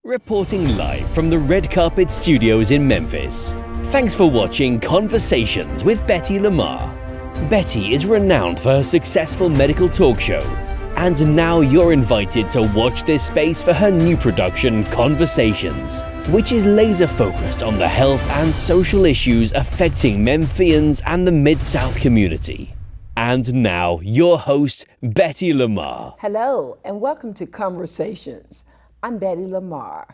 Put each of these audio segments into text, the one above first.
Reporting live from the Red Carpet Studios in Memphis. Thanks for watching Conversations with Betty LaMarr. Betty is renowned for her successful medical talk show, and now you're invited to watch this space for her new production, Conversations, which is laser focused on the health and social issues affecting Memphians and the Mid-South community. And now, your host, Betty LaMarr. Hello, and welcome to Conversations. I'm Betty LaMarr,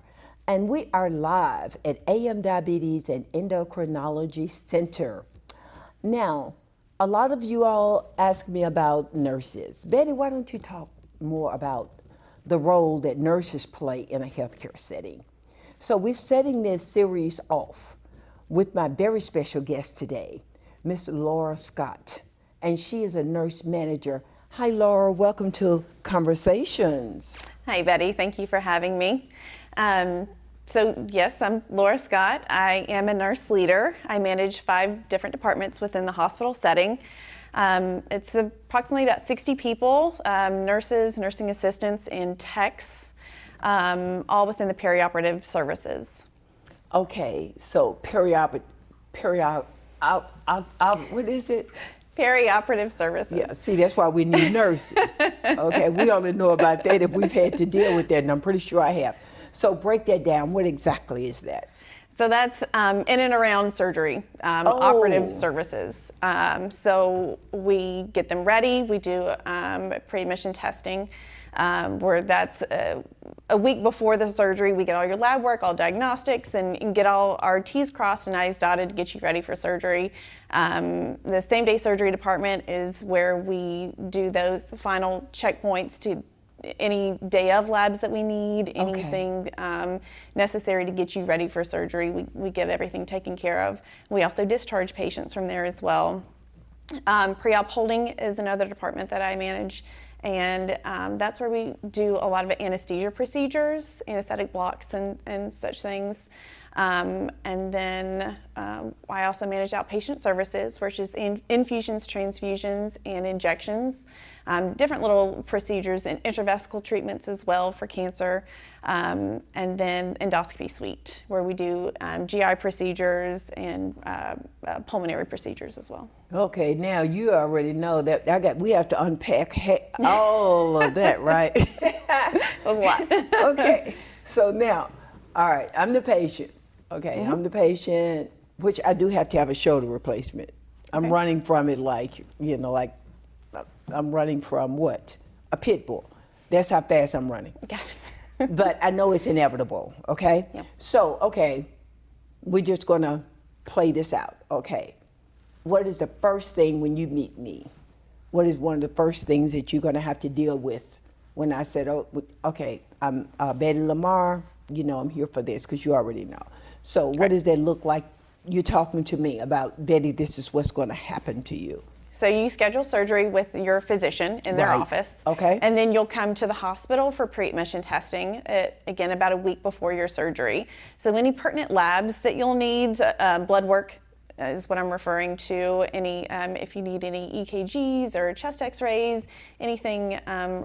and we are live at AM Diabetes Endocrinology Center. Now, a lot of you all ask me about nurses. Betty, why don't you talk more about the role that nurses play in a healthcare setting? So we're setting this series off with my very special guest today, Miss Laura Scott, and she is a nurse manager. Hi, Laura, welcome to Conversations. Hi, Betty. Thank you for having me. So yes, I'm Laura Scott. I am a nurse leader. I manage 5 different departments within the hospital setting. It's approximately about 60 people, nurses, nursing assistants, and techs, all within the perioperative services. Okay, so what is it? Perioperative services. Yeah, see, that's why we need nurses. Okay, we only know about that if we've had to deal with that, and I'm pretty sure I have. So break that down. What exactly is that? So that's in and around surgery, operative services. So we get them ready. We do pre-admission testing, where that's a week before the surgery. We get all your lab work, all diagnostics, and get all our T's crossed and I's dotted to get you ready for surgery. The same day surgery department is where we do the final checkpoints to any day of labs that we need, anything necessary to get you ready for surgery. We get everything taken care of. We also discharge patients from there as well. Pre-op holding is another department that I manage, and that's where we do a lot of anesthesia procedures, anesthetic blocks and such things. And then I also manage outpatient services, which is infusions, transfusions, and injections. Different little procedures and intravesical treatments as well for cancer. And then endoscopy suite, where we do GI procedures and pulmonary procedures as well. Okay, now you already know that we have to unpack all of that, right? That was a lot. Okay, so now, all right, I'm the patient. Okay, I'm the patient, which I do have to have a shoulder replacement. I'm running from it like I'm running from what? A pit bull. That's how fast I'm running. Got it. But I know it's inevitable, okay? Yep. So, okay, we're just gonna play this out, okay? What is the first thing when you meet me? What is one of the first things that you're gonna have to deal with when I said, oh, okay, I'm Betty LaMarr, you know I'm here for this, because you already know. So what does that look like? You're talking to me about, Betty, this is what's gonna happen to you. So you schedule surgery with your physician in their office. Okay. And then you'll come to the hospital for pre-admission testing, again, about a week before your surgery. So any pertinent labs that you'll need, blood work is what I'm referring to, any if you need any EKGs or chest x-rays, anything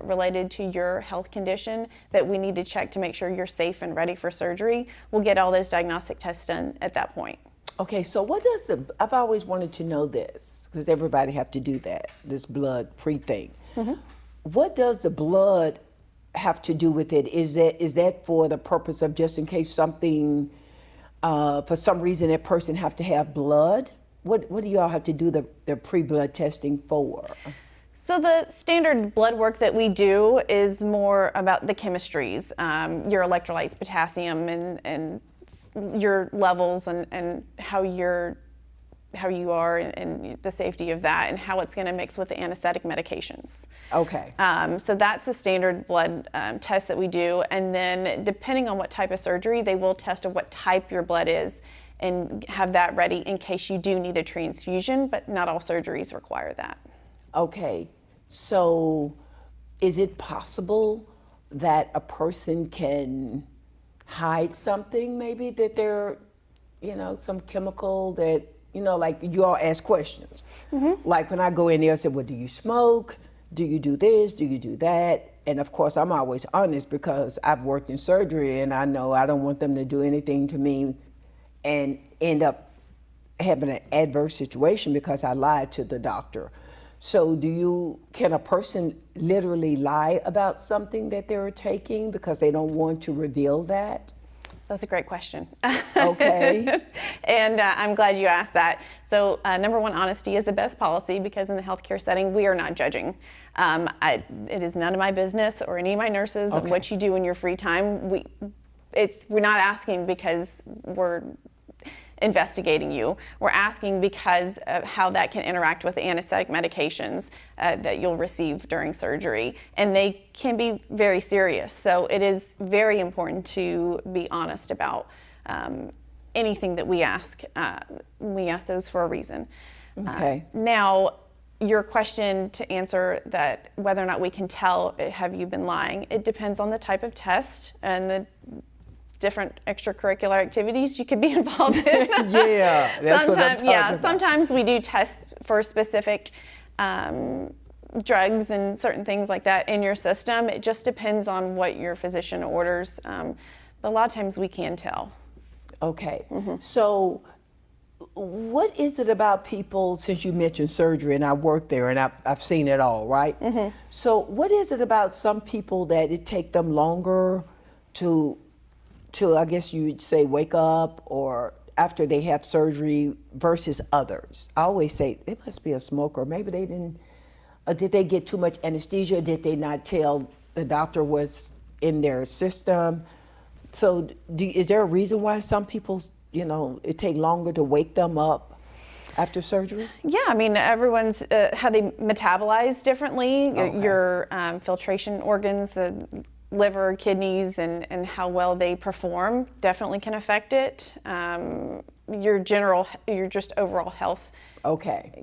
related to your health condition that we need to check to make sure you're safe and ready for surgery, we'll get all those diagnostic tests done at that point. Okay, so what does I've always wanted to know this, because everybody have to do that, this blood pre-thing. What does the blood have to do with it? Is that for the purpose of just in case something, for some reason that person have to have blood? What do y'all have to do the pre-blood testing for? So the standard blood work that we do is more about the chemistries, your electrolytes, potassium, and your levels and how you are and the safety of that and how it's going to mix with the anesthetic medications. Okay. So that's the standard blood test that we do, and then depending on what type of surgery, they will test of what type your blood is and have that ready in case you do need a transfusion, but not all surgeries require that. Okay. So is it possible that a person can hide something, maybe that they're, some chemical that, like you all ask questions. Like when I go in there, I say, well, do you smoke? do you do this? Do you do that? And of course, I'm always honest because I've worked in surgery and I know I don't want them to do anything to me and end up having an adverse situation because I lied to the doctor. So can a person literally lie about something that they're taking because they don't want to reveal that? That's a great question. Okay. And I'm glad you asked that. So number one, honesty is the best policy because in the healthcare setting, we are not judging. It is none of my business or any of my nurses of what you do in your free time. We're not asking because we're investigating you. We're asking because of how that can interact with the anesthetic medications that you'll receive during surgery. And they can be very serious. So it is very important to be honest about anything that we ask. We ask those for a reason. Okay. Now, your question to answer that whether or not we can tell, have you been lying? It depends on the type of test and the different extracurricular activities you could be involved in. Yeah, that's what I'm talking about. Sometimes we do tests for specific drugs and certain things like that in your system. It just depends on what your physician orders. But a lot of times we can tell. Okay, so what is it about people, since you mentioned surgery and I work there and I've seen it all, right? So what is it about some people that it take them longer to I guess you'd say wake up or after they have surgery versus others? I always say they must be a smoker. Maybe they didn't, did they get too much anesthesia? Did they not tell the doctor what's in their system? So is there a reason why some people, it take longer to wake them up after surgery? Yeah, I mean, everyone's, how they metabolize differently. Okay. Your filtration organs, liver, kidneys, and how well they perform definitely can affect it. Your just overall health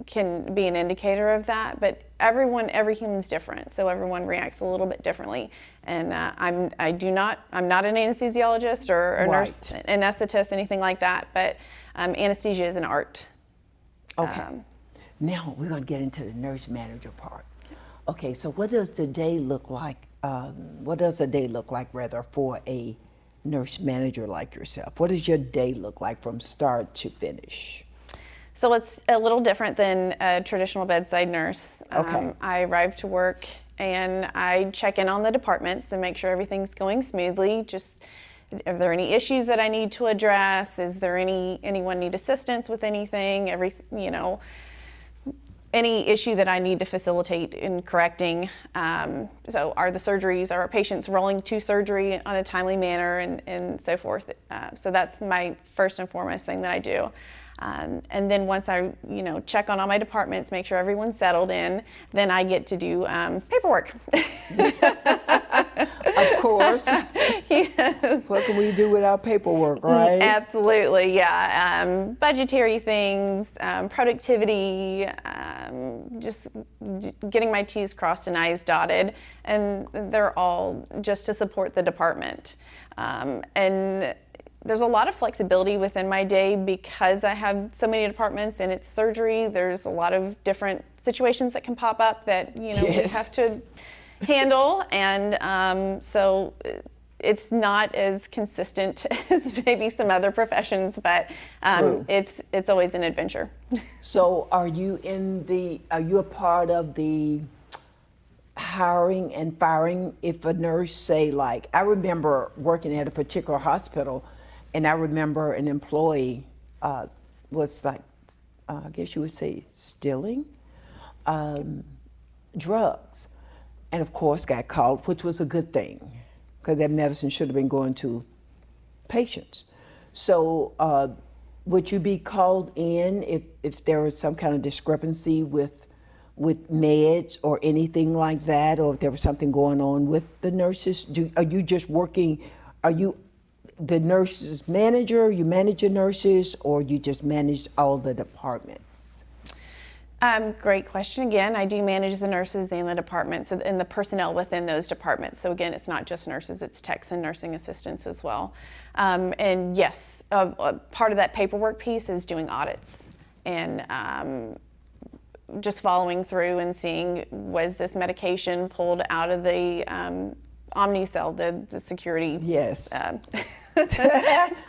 can be an indicator of that, but every human's different, so everyone reacts a little bit differently. And I'm not an anesthesiologist or a nurse, anesthetist, anything like that, but anesthesia is an art. Okay. Now we're going to get into the nurse manager part. Okay, so what does the day look like? For a nurse manager like yourself? What does your day look like from start to finish? So it's a little different than a traditional bedside nurse. Okay. I arrive to work and I check in on the departments and make sure everything's going smoothly. Just, are there any issues that I need to address? Is there anyone need assistance with anything? Any issue that I need to facilitate in correcting. So are our patients rolling to surgery on a timely manner and so forth. So that's my first and foremost thing that I do. And then once I, check on all my departments, make sure everyone's settled in, then I get to do paperwork. Of course. Yes. What can we do without paperwork, right? Absolutely, yeah. Budgetary things, productivity, just getting my T's crossed and I's dotted, and they're all just to support the department. And there's a lot of flexibility within my day because I have so many departments and it's surgery. There's a lot of different situations that can pop up that we have to handle, and so it's not as consistent as maybe some other professions, but it's always an adventure. So are you a part of the hiring and firing? If a nurse say, like, I remember working at a particular hospital and I remember an employee was like, I guess you would say stealing drugs. And of course got caught, which was a good thing because that medicine should have been going to patients. So would you be called in if there was some kind of discrepancy with meds or anything like that, or if there was something going on with the nurses? Are you just working, are you the nurses manager, you manage your nurses, or you just manage all the departments? Great question. Again, I do manage the nurses and the departments and the personnel within those departments. So again, it's not just nurses, it's techs and nursing assistants as well. And yes, part of that paperwork piece is doing audits and just following through and seeing, was this medication pulled out of the Omnicell, the security. Yes.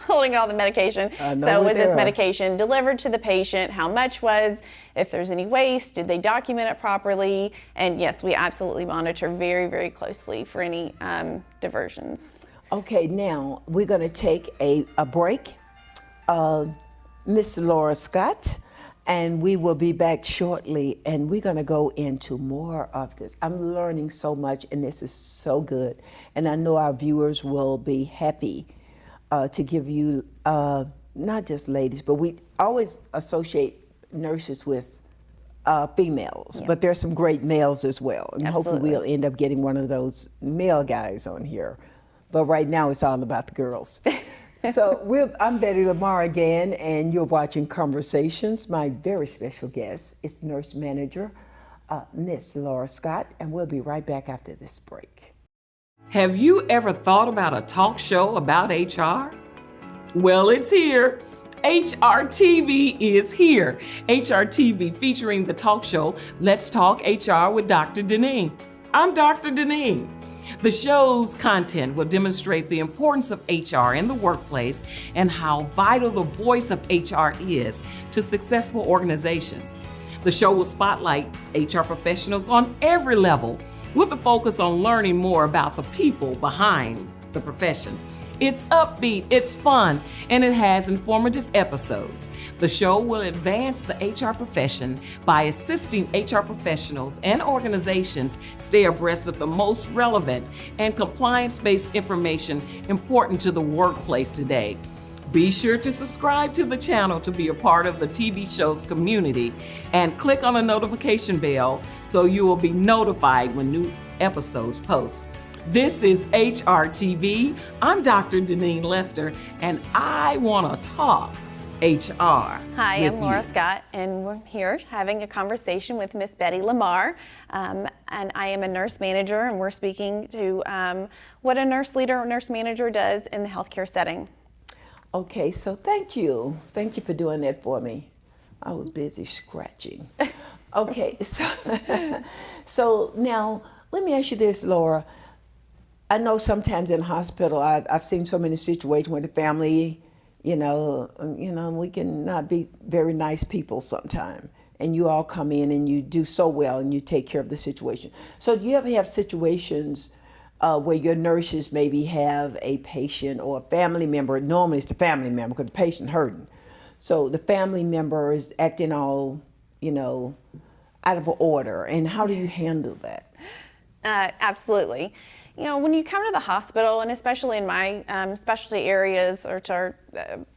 Holding all the medication. So was this medication delivered to the patient? How much was? If there's any waste, did they document it properly? And yes, we absolutely monitor very, very closely for any diversions. Okay, now we're going to take a break. Miss Laura Scott, and we will be back shortly, and we're going to go into more of this. I'm learning so much, and this is so good. And I know our viewers will be happy to give you, not just ladies, but we always associate nurses with females, but there's some great males as well. And hopefully we'll end up getting one of those male guys on here. But right now it's all about the girls. So I'm Betty LaMarr again, and you're watching Conversations. My very special guest is nurse manager, Miss Laura Scott, and we'll be right back after this break. Have you ever thought about a talk show about HR? Well, it's here. HR TV is here. HR TV featuring the talk show Let's Talk HR with Dr. Deneen. I'm Dr. Deneen. The show's content will demonstrate the importance of HR in the workplace and how vital the voice of HR is to successful organizations. The show will spotlight HR professionals on every level with a focus on learning more about the people behind the profession. It's upbeat, it's fun, and it has informative episodes. The show will advance the HR profession by assisting HR professionals and organizations stay abreast of the most relevant and compliance-based information important to the workplace today. Be sure to subscribe to the channel to be a part of the TV show's community and click on the notification bell so you will be notified when new episodes post. This is HR TV. I'm Dr. Deneen Lester, and I want to talk HR. Hi, I'm Laura Scott, and we're here having a conversation with Miss Betty LaMarr, and I am a nurse manager, and we're speaking to what a nurse leader or nurse manager does in the healthcare setting. Okay, so thank you. Thank you for doing that for me. I was busy scratching. Okay, so now let me ask you this, Laura. I know sometimes in hospital, I've seen so many situations where the family, we can not be very nice people sometimes. And you all come in and you do so well and you take care of the situation. So do you ever have situations where your nurses maybe have a patient or a family member? Normally it's the family member because the patient hurting. So the family member is acting all, out of order. And how do you handle that? Absolutely. When you come to the hospital, and especially in my specialty areas or to our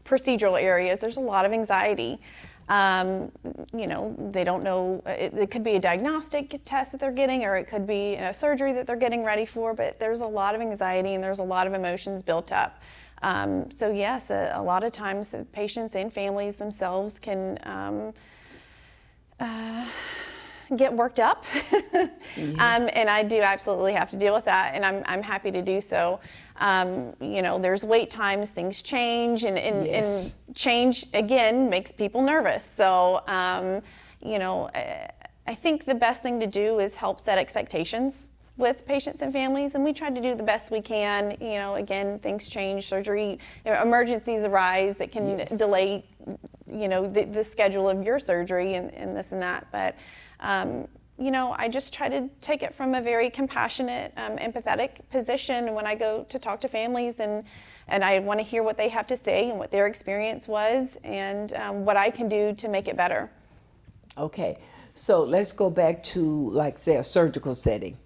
procedural areas, there's a lot of anxiety. They don't know, it could be a diagnostic test that they're getting, or it could be a surgery that they're getting ready for, but there's a lot of anxiety and there's a lot of emotions built up. So yes, a lot of times patients and families themselves can get worked up. And I do absolutely have to deal with that, and I'm happy to do so. There's wait times, things change, and change again makes people nervous. So, I think the best thing to do is help set expectations with patients and families, and we try to do the best we can. Again, things change, surgery, emergencies arise that can delay, the schedule of your surgery and this and that. But I just try to take it from a very compassionate, empathetic position when I go to talk to families, and I want to hear what they have to say and what their experience was, and what I can do to make it better. Okay, so let's go back to, like, say, a surgical setting,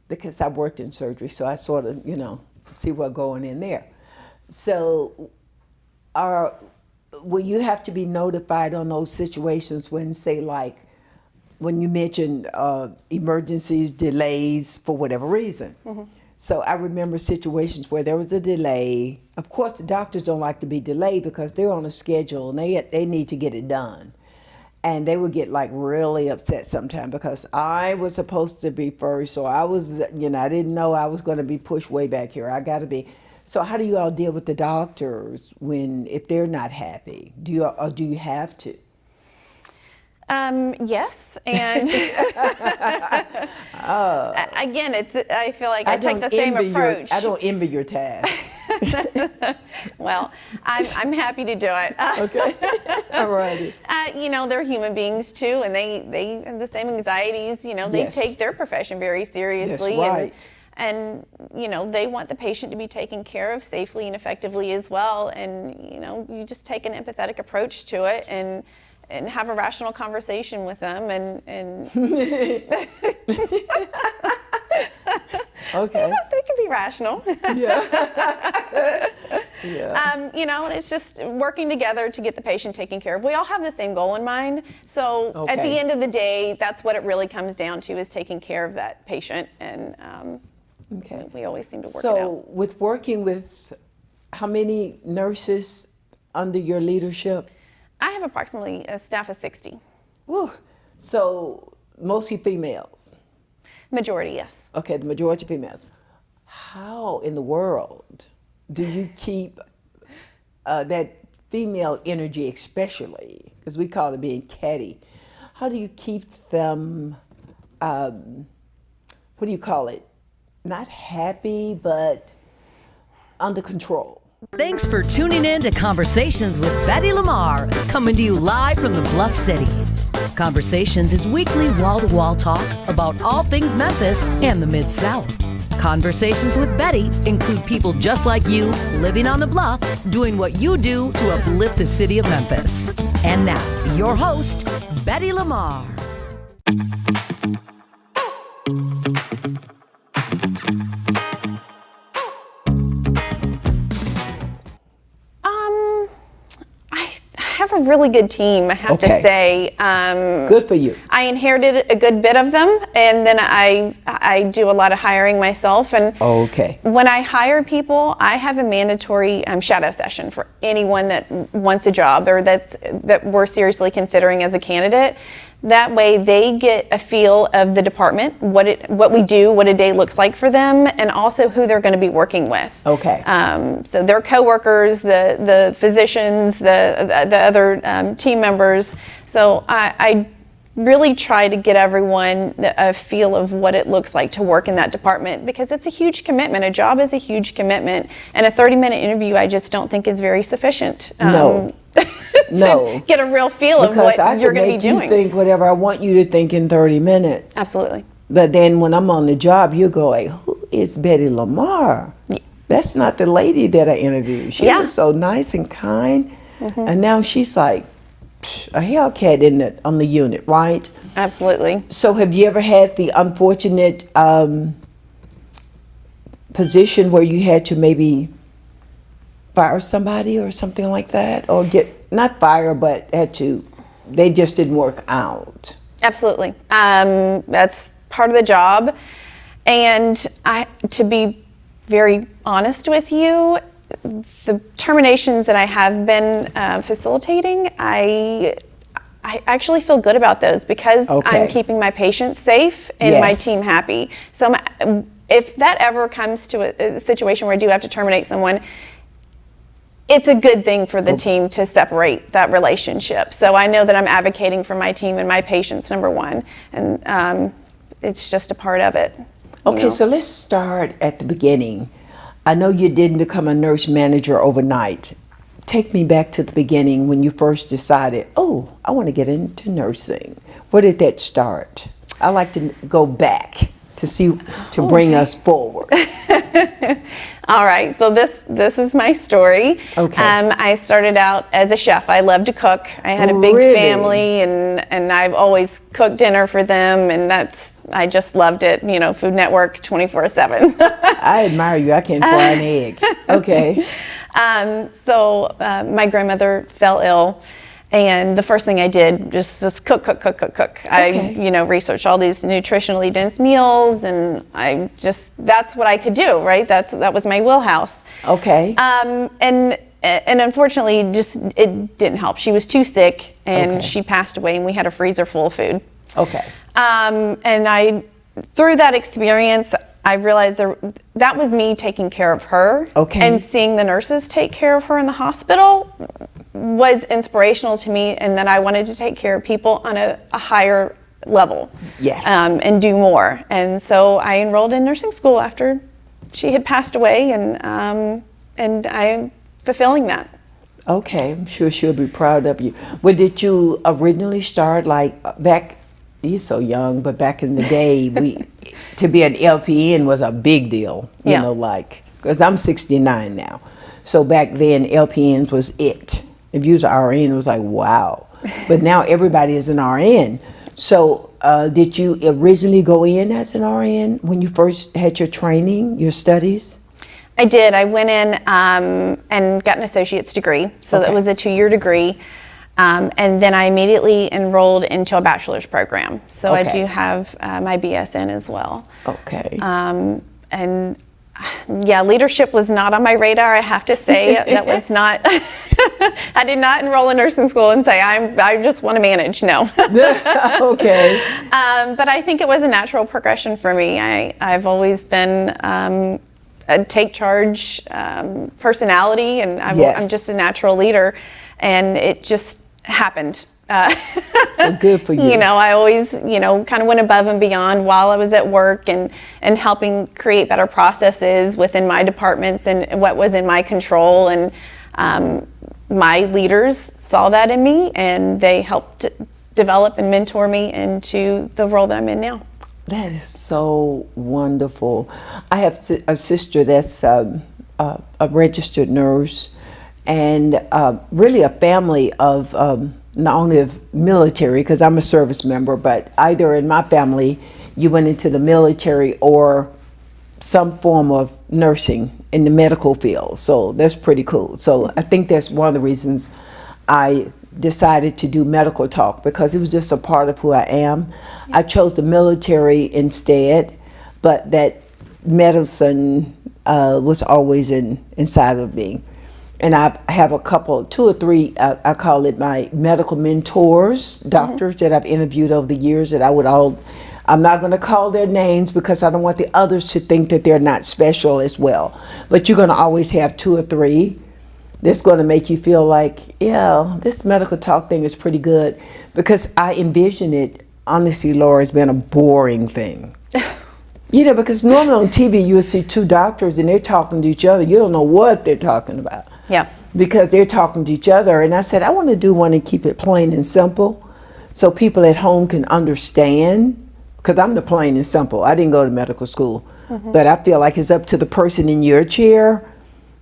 because I worked in surgery, so I sort of, see what's going in there. So will you have to be notified on those situations when, say, like, when you mentioned emergencies, delays for whatever reason? So I remember situations where there was a delay. Of course, the doctors don't like to be delayed because they're on a schedule and they need to get it done. And they would get like really upset sometimes because I was supposed to be first, so I was, I didn't know I was going to be pushed way back here. I got to be. So how do you all deal with the doctors if they're not happy? Do you have to? Yes, and again, I feel like I take the same approach. I don't envy your task. Well, I'm happy to do it. Okay, all righty. They're human beings too, and they have the same anxieties. They Yes. take their profession very seriously. That's right. And they want the patient to be taken care of safely and effectively as well. And you just take an empathetic approach to it and have a rational conversation with them and Okay. they can be rational. Yeah. Yeah. It's just working together to get the patient taken care of. We all have the same goal in mind. So at the Okay. end of the day, that's what it really comes down to, is taking care of that patient. And Okay. we always seem to work it So, out. with working with how many nurses under your leadership? I have approximately a staff of 60. Whew. So, mostly females. Majority, yes. Okay, the majority females. How in the world do you keep that female energy, especially, because we call it being catty? How do you keep them, what do you call it? Not happy, but under control. Thanks for tuning in to Conversations with Betty LaMarr, coming to you live from the Bluff City. Conversations is weekly wall-to-wall talk about all things Memphis and the Mid-South. Conversations with Betty include people just like you, living on the Bluff, doing what you do to uplift the city of Memphis. And now, your host, Betty LaMarr. I have a really good team, I have to Okay. say. Good for you. I inherited a good bit of them, and then I do a lot of hiring myself. And Okay. when I hire people, I have a mandatory shadow session for anyone that wants a job or that we're seriously considering as a candidate. That way they get a feel of the department, what we do, what a day looks like for them, and also who they're going to be working with. Okay. So their coworkers, the physicians, the other team members. So I really try to get everyone a feel of what it looks like to work in that department, because it's a huge commitment. A job is a huge commitment, and a 30-minute interview I just don't think is very sufficient. No. To get a real feel of what you're going to be doing. Because I can make you think whatever I want you to think in 30 minutes. Absolutely. But then when I'm on the job, you go like, who is Betty LaMarr? Yeah. That's not the lady that I interviewed. She Yeah. was so nice and kind. And now she's like a Hellcat on the unit, right? Absolutely. So have you ever had the unfortunate position where you had to maybe fire somebody or something like that? Or not fire, but they just didn't work out? Absolutely. That's part of the job. And to be very honest with you, the terminations that I have been facilitating, I actually feel good about those, because Okay. I'm keeping my patients safe and my Yes. team happy. So if that ever comes to a situation where I do have to terminate someone, it's a good thing for the team to separate that relationship. So I know that I'm advocating for my team and my patients, number one, and it's just a part of it. Okay, so let's start at the beginning. I know you didn't become a nurse manager overnight. Take me back to the beginning when you first decided, oh, I want to get into nursing. Where did that start? I like to go back to bring us forward. All right, so this is my story. Okay. I started out as a chef. I love to cook. I had a big Really? family, and I've always cooked dinner for them, and I just loved it. Food Network 24/7. I admire you. I can't fry an egg. Okay. So my grandmother fell ill, and the first thing I did just cook. Okay. I researched all these nutritionally dense meals, and that's what I could do, right? That was my wheelhouse. Okay. And unfortunately, it didn't help. She was too sick, and Okay. she passed away, and we had a freezer full of food. Okay. And through that experience, I realized that was me taking care of her. Okay. And seeing the nurses take care of her in the hospital was inspirational to me, and that I wanted to take care of people on a higher level. Yes. And do more. And so I enrolled in nursing school after she had passed away, and I'm fulfilling that. Okay, I'm sure she'll be proud of you. Well, did you originally start like back? You're so young, but back in the day, to be an LPN was a big deal. You know, like, because I'm 69 now, so back then LPNs was it. If you was an RN, it was like wow. But now everybody is an RN. So did you originally go in as an RN when you first had your training, your studies? I did. I went in and got an associate's degree. So that was a 2-year degree. And then I immediately enrolled into a bachelor's program. So I do have my BSN as well. Okay. And yeah, leadership was not on my radar, I have to say. That was not, I did not enroll in nursing school and say, I just want to manage, no. Okay. But I think it was a natural progression for me. I've always been a take charge personality, and I'm just a natural leader, and it just happened. Well, good for you. You know, I always, kind of went above and beyond while I was at work, and helping create better processes within my departments and what was in my control. And my leaders saw that in me, and they helped develop and mentor me into the role that I'm in now. That is so wonderful. I have a sister that's a registered nurse, and really a family of not only of military, because I'm a service member, but either in my family you went into the military or some form of nursing in the medical field. So that's pretty cool. So I think that's one of the reasons I decided to do medical talk, because it was just a part of who I am. I chose the military instead, but that medicine was always inside of me. And I have a couple, 2 or 3, I call it my medical mentors, doctors that I've interviewed over the years that I'm not going to call their names because I don't want the others to think that they're not special as well. But you're going to always have 2 or 3 that's going to make you feel like, yeah, this medical talk thing is pretty good, because I envision it, honestly, Laura, has been a boring thing. Because normally on TV you'll see 2 doctors and they're talking to each other. You don't know what they're talking about. Yeah. Because they're talking to each other. And I said, I want to do one and keep it plain and simple so people at home can understand, because I'm the plain and simple. I didn't go to medical school, but I feel like it's up to the person in your chair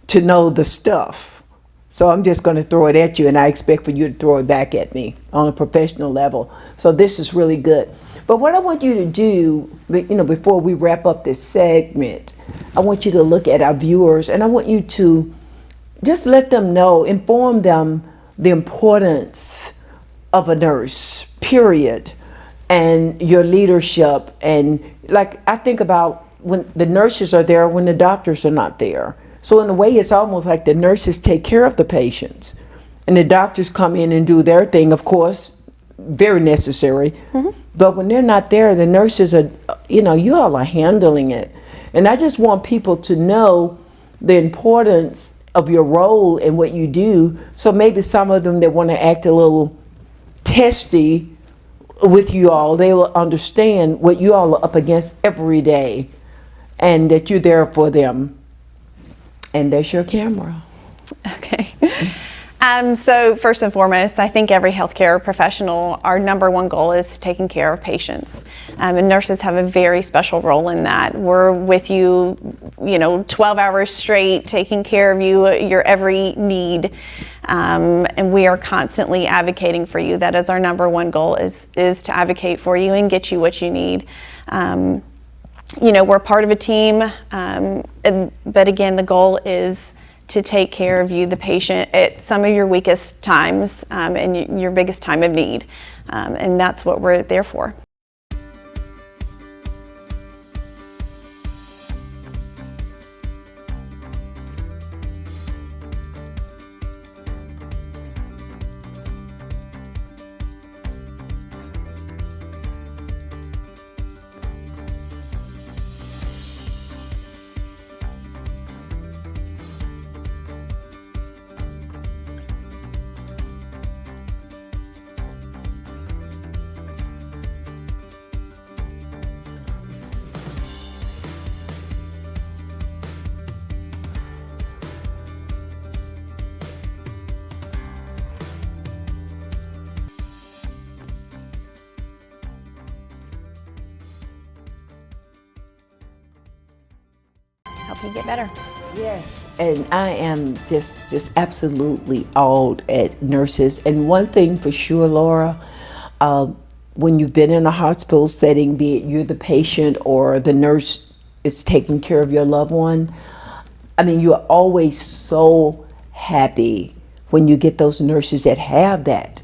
to know the stuff. So I'm just going to throw it at you, and I expect for you to throw it back at me on a professional level. So this is really good. But what I want you to do, before we wrap up this segment, I want you to look at our viewers, and I want you to just let them know, inform them the importance of a nurse, period, and your leadership. And like, I think about when the nurses are there when the doctors are not there. So in a way, it's almost like the nurses take care of the patients, and the doctors come in and do their thing, of course, very necessary. But when they're not there, the nurses are, you all are handling it. And I just want people to know the importance of your role and what you do. So maybe some of them that want to act a little testy with you all, they will understand what you all are up against every day, and that you're there for them. And there's your camera. Okay. So first and foremost, I think every healthcare professional, our number one goal is taking care of patients. And nurses have a very special role in that. We're with you, 12 hours straight, taking care of you, your every need. And we are constantly advocating for you. That is our number one goal, is to advocate for you and get you what you need. We're part of a team, but again, the goal is to take care of you, the patient, at some of your weakest times and your biggest time of need. And that's what we're there for. help you get better. Yes, and I am just absolutely awed at nurses. And one thing for sure, Laura, when you've been in a hospital setting, be it you're the patient or the nurse is taking care of your loved one, I mean, you're always so happy when you get those nurses that have that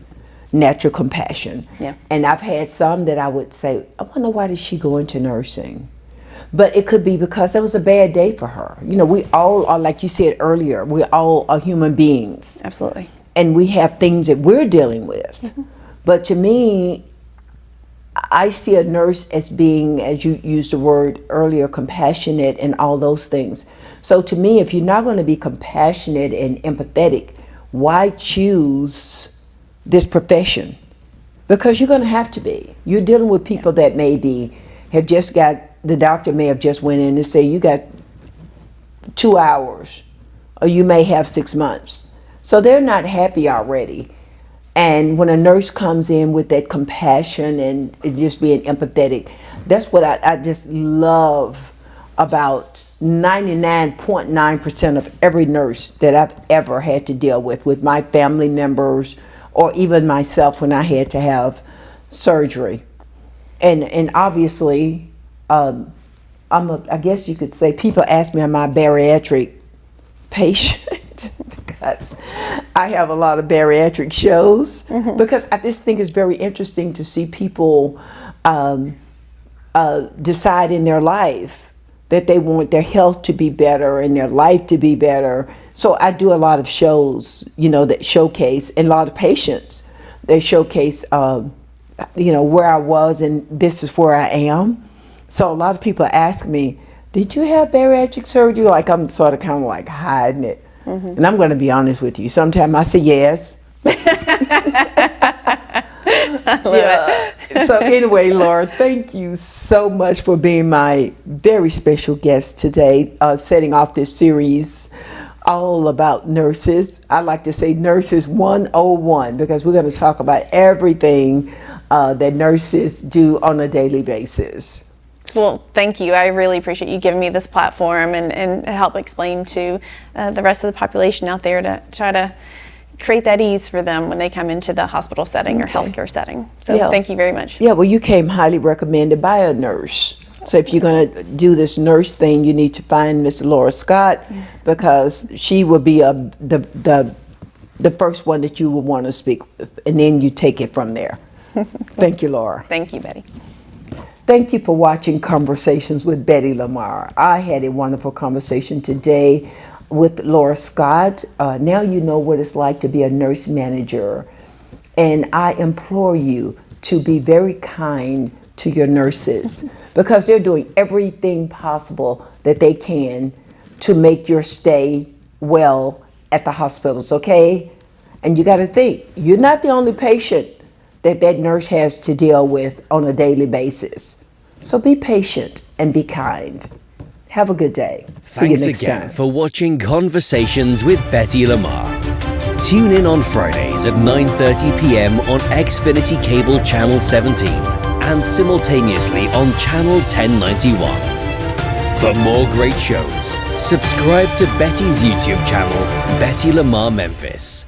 natural compassion. Yeah. And I've had some that I would say, I wonder why did she go into nursing? But it could be because it was a bad day for her. You know, we all are, like you said earlier, we all are human beings. Absolutely. And we have things that we're dealing with. Mm-hmm. But to me, I see a nurse as being, as you used the word earlier, compassionate and all those things. So to me, if you're not going to be compassionate and empathetic, why choose this profession? Because you're going to have to be. You're dealing with people that maybe have just got, the doctor may have just went in and say, you got 2 hours, or you may have 6 months. So they're not happy already. And when a nurse comes in with that compassion and just being empathetic, that's what I just love about 99.9% of every nurse that I've ever had to deal with my family members, or even myself when I had to have surgery. And obviously, I guess you could say, people ask me, am I a bariatric patient? Because I have a lot of bariatric shows. Mm-hmm. Because I just think it's very interesting to see people decide in their life that they want their health to be better and their life to be better. So I do a lot of shows, you know, that showcase, and a lot of patients, they showcase, you know, where I was and this is where I am. So a lot of people ask me, did you have bariatric surgery? Like I'm sort of kind of like hiding it. Mm-hmm. And I'm going to be honest with you. Sometimes I say yes. So anyway, Laura, thank you so much for being my very special guest today, setting off this series all about nurses. I like to say Nurses 101, because we're going to talk about everything that nurses do on a daily basis. Well, thank you. I really appreciate you giving me this platform and help explain to the rest of the population out there to try to create that ease for them when they come into the hospital setting or healthcare setting. So thank you very much. Yeah, well, you came highly recommended by a nurse. So if you're going to do this nurse thing, you need to find Miss Laura Scott, because she will be the first one that you will want to speak with, and then you take it from there. Thank you, Laura. Thank you, Betty. Thank you for watching Conversations with Betty LaMarr. I had a wonderful conversation today with Laura Scott. Now you know what it's like to be a nurse manager. And I implore you to be very kind to your nurses, because they're doing everything possible that they can to make your stay well at the hospitals, okay? And you got to think, you're not the only patient that nurse has to deal with on a daily basis. So be patient and be kind. Have a good day. See you next again time. for watching Conversations with Betty LaMarr. Tune in on Fridays at 9:30 p.m. on Xfinity Cable Channel 17 and simultaneously on Channel 1091. For more great shows, subscribe to Betty's YouTube channel, Betty LaMarr Memphis.